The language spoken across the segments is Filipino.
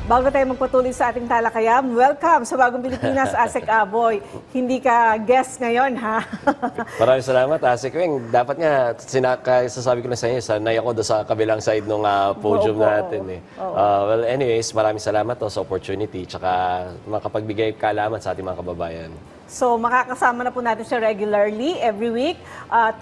Bago tayo magpatuloy sa ating talakayan, welcome sa Bagong Pilipinas, Asek Aboy. Hindi ka guest ngayon, ha? Maraming salamat, Asek Weng. Dapat nga, sasabi ko na sa inyo, sanay ako doon sa kabilang side ng podium natin. Well, anyways, maraming salamat sa opportunity tsaka makapagbigay kaalaman sa ating mga kababayan. So, makakasama na po natin siya regularly, every week. At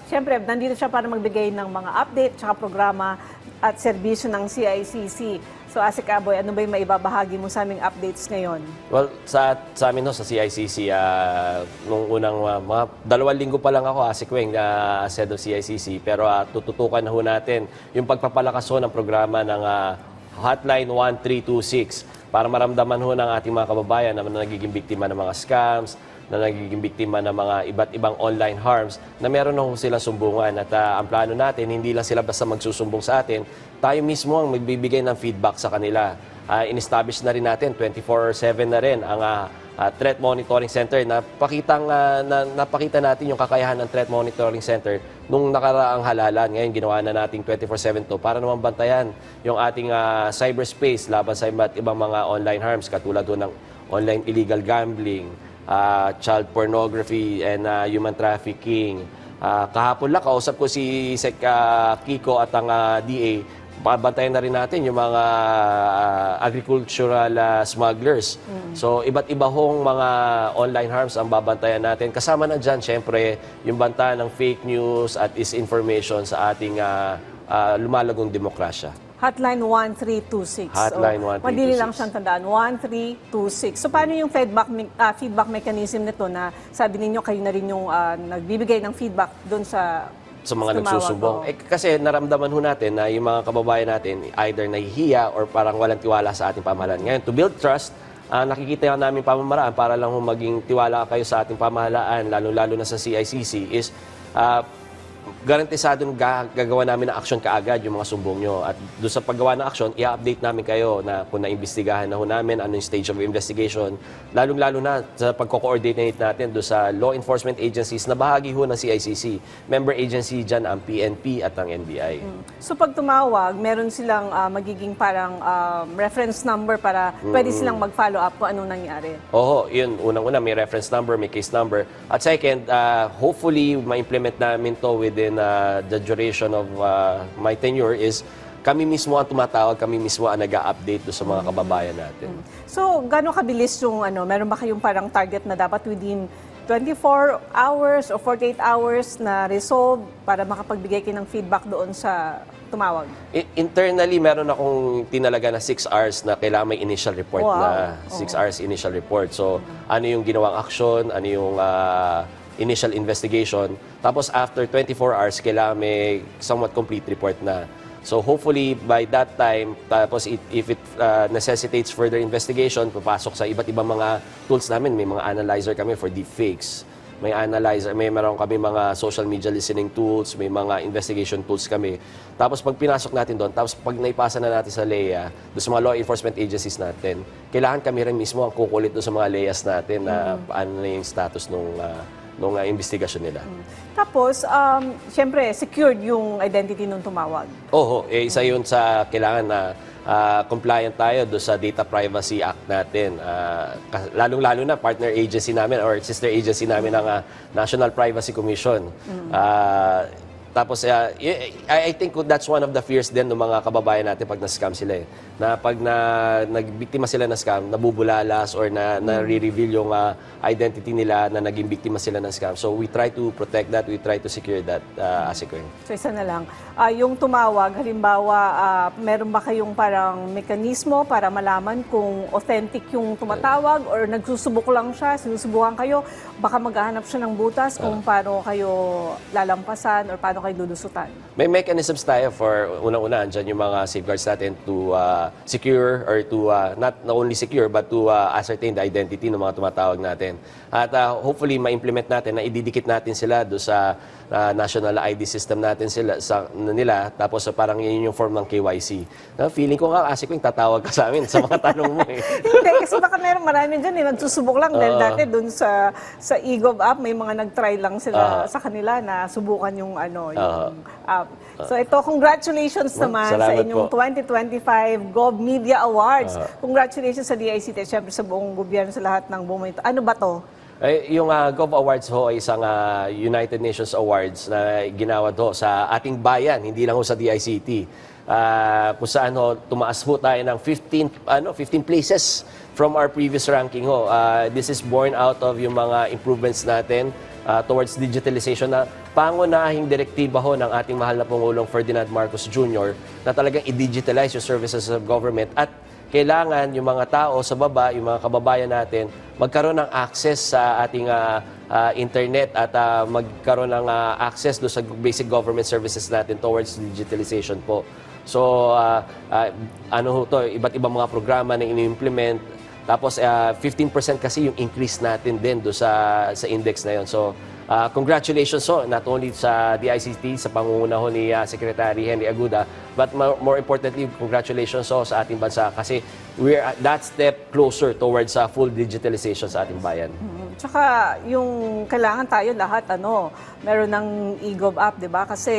syempre, nandito siya para magbigay ng mga update tsaka programa at serbisyo ng CICC. So, Asek Aboy, ano ba yung maibabahagi mo sa aming updates ngayon? Well, sa amin sa CICC, nung unang mga 2 linggo pa lang ako, Asek Weng, as head of CICC, pero tututukan na ho natin yung pagpapalakas ng programa ng Hotline 1326 para maramdaman ho ng ating mga kababayan na nagiging biktima ng mga scams, na nagiging biktima ng mga iba't ibang online harms, na meron na ho silang sumbungan. At ang plano natin, hindi lang sila basta magsusumbong sa atin, tayo mismo ang magbibigay ng feedback sa kanila. In-establish na rin natin, 24/7 na rin ang Threat Monitoring Center. Napakita natin yung kakayahan ng Threat Monitoring Center nung nakaraang halalan. Ngayon, ginawa na natin 24/7 to para naman bantayan yung ating cyberspace laban sa iba't ibang mga online harms, katulad doon ng online illegal gambling, child pornography, and human trafficking. Kahapon lang, kausap ko si Sec Kiko at ang DA. Babantayan na rin natin yung mga agricultural smugglers. So, iba't iba hong mga online harms ang babantayan natin. Kasama na dyan, syempre, yung banta ng fake news at disinformation sa ating lumalagong demokrasya. Hotline 1326. Hotline 1326. Madili lang siyang tandaan, 1326. So, paano yung feedback mechanism nito na sabi ninyo kayo na rin yung nagbibigay ng feedback doon sa mga nagsusumbong. Kasi naramdaman ho natin na yung mga kababayan natin either nahihiya or parang walang tiwala sa ating pamahalaan. Ngayon, to build trust, nakikita namin pamamaraan para lang maging tiwala kayo sa ating pamahalaan, lalo-lalo na sa CICC, is garantisado gagawa namin ng action kaagad yung mga sumbong nyo. At doon sa paggawa ng action, i-update namin kayo na kung naimbestigahan na ho namin, ano yung stage of investigation. Lalong-lalo na sa pagko-coordinate natin doon sa law enforcement agencies na bahagi ho ng CICC. Member agency dyan ang PNP at ang NBI. So pag tumawag, meron silang magiging parang reference number para pwede silang mag-follow up kung anong nangyari. Oo, yun. Unang-una, may reference number, may case number. At second, hopefully, ma-implement namin to within the duration of my tenure is kami mismo ang tumatawag, kami mismo ang nag-update do sa mga kababayan natin. So, gano'ng kabilis yung meron ba kayong parang target na dapat within 24 hours o 48 hours na resolve para makapagbigay kayo ng feedback doon sa tumawag? Internally, meron akong tinalaga na 6 hours na kailangan may initial report. Wow. Na 6 hours initial report. So, ano yung ginawang action, ano yung initial investigation. Tapos after 24 hours, kailangan may somewhat complete report na. So hopefully by that time, tapos if it necessitates further investigation, papasok sa iba't ibang mga tools namin. May mga analyzer kami for deepfakes. May analyzer, meron kami mga social media listening tools, may mga investigation tools kami. Tapos pag pinasok natin doon, tapos pag naipasa na natin sa LEA, doon sa mga law enforcement agencies natin, kailangan kami rin mismo ang kukulit doon sa mga LEAs natin na paano na yung status nung investigasyon nila. Tapos, siyempre, secured yung identity nung tumawag. Oo, isa yun sa kailangan na compliant tayo do sa Data Privacy Act natin. Lalong-lalo na partner agency namin or sister agency namin ang National Privacy Commission. Tapos, I think that's one of the fears din ng mga kababayan natin pag na-scam sila. Na pag nagbiktima sila na scam, nabubulalas or na-reveal yung identity nila na naging biktima sila ng scam. So, we try to protect that, we try to secure that, Asek Weng. So, isa na lang. Yung tumawag, halimbawa, meron ba kayong parang mekanismo para malaman kung authentic yung tumatawag or nagsusubok lang siya, sinusubukan kayo, baka maghahanap siya ng butas kung paano kayo lalampasan or paano kayo lulusutan? May mechanisms tayo for unang-una, andyan yung mga safeguards natin to secure or to not only secure but to ascertain the identity ng mga tumatawag natin. At hopefully ma-implement natin na ididikit natin sila do sa national ID system natin nila. Tapos parang yun yung form ng KYC. Feeling ko nga, Asik Wing, tatawag ka sa amin sa mga tanong mo eh. Hindi, kasi baka meron marami dyan nagsusubok lang. Dahil dati dun sa eGov app, may mga nag-try lang sila sa kanila na subukan yung app. So ito, congratulations naman sa salamat inyong po. 2025 Gov Media Awards. Congratulations sa DICT at syempre sa buong gobyerno, sa lahat ng buong ito. Ano ba to? Yung Gov Awards ho ay isang United Nations Awards na ginawa ho sa ating bayan, hindi lang ho sa DICT. Kung saan ho, tumaas ho tayo ng 15 places from our previous ranking ho. This is born out of yung mga improvements natin towards digitalization na pangunahing direktiba ho ng ating mahal na Pangulong Ferdinand Marcos Jr. na talagang i-digitalize yung services of government at kailangan yung mga tao sa baba, yung mga kababayan natin, magkaroon ng access sa ating internet at magkaroon ng access do sa basic government services natin towards digitalization po. So, ano ho to, iba't ibang mga programa na ini-implement. Tapos, 15% kasi yung increase natin din do sa index na yon. So, congratulations ho, not only sa DICT, sa pangunguna ho ni Secretary Henry Aguda, but more importantly, congratulations ho sa ating bansa kasi we're that step closer towards full digitalization sa ating bayan. Tsaka yung kailangan tayo lahat meron ng eGov app, 'di ba? Kasi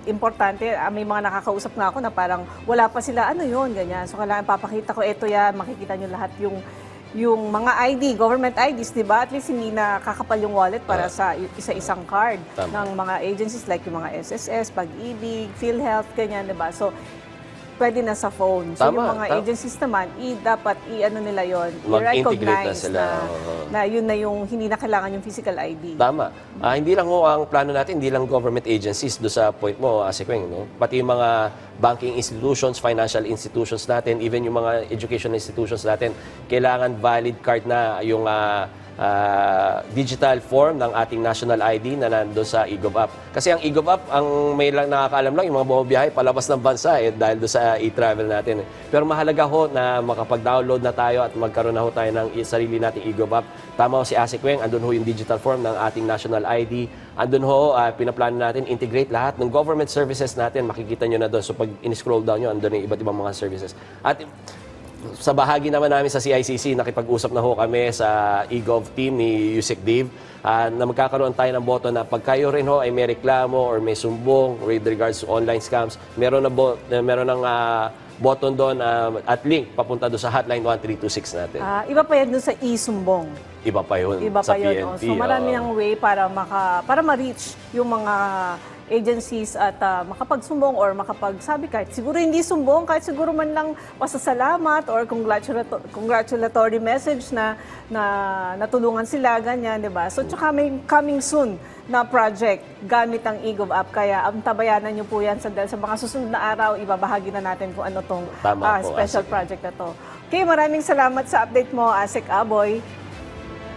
importante, may mga nakakausap nga ako na parang wala pa sila, ano 'yun, ganyan. So kailangan papakita ko ito yan, makikita niyo lahat yung mga ID, government IDs, 'di ba? At least hindi na kakapal yung wallet para sa isa-isang card ng mga agencies like yung mga SSS, Pag-ibig, PhilHealth, ganyan, 'di ba? So pwede na sa phone. So yung mga agencies naman, dapat nila yon, Mag-integrate na i-recognize sila. na yun na yung hindi na kailangan yung physical ID. Tama. Hindi lang ho ang plano natin, hindi lang government agencies do sa point mo, Asik Wing, no? Pati yung mga banking institutions, financial institutions natin, even yung mga education institutions natin, kailangan valid card na yung digital form ng ating national ID na nandoon sa eGov app. Kasi ang eGov app, ang may lang nakakaalam lang, yung mga bumabiyahe palabas ng bansa dahil doon sa e-travel natin. Pero mahalaga ho na makapag-download na tayo at magkaroon na ho tayo ng sarili nating eGov app. Tama ho si Asik Weng, andun ho yung digital form ng ating national ID. Andun ho, pinaplano natin, integrate lahat ng government services natin. Makikita nyo na doon. So pag in-scroll down nyo, andun yung iba't ibang mga services. At sa bahagi naman namin sa CICC, nakipag-usap na ho kami sa eGov team ni Yusek Dave na magkakaroon tayo ng boto na pag kayo rin ho ay may reklamo or may sumbong with regards to online scams, meron ng button doon at link papunta doon sa hotline 1326 natin. Iba pa yan doon sa e-sumbong. Iba pa yun Pa sa yun. PNP. So marami ng way para ma-reach yung mga agencies at makapagsumbong or makapagsabi kahit siguro hindi sumbong, kahit siguro man lang pasasalamat or congratulatory message na natulungan sila, ganyan, di ba? So tsaka may coming soon na project gamit ang eGov app. Kaya tabayanan nyo po yan sa mga susunod na araw, ibabahagi na natin kung ano tong special project na to. Okay, maraming salamat sa update mo, Asik Aboy.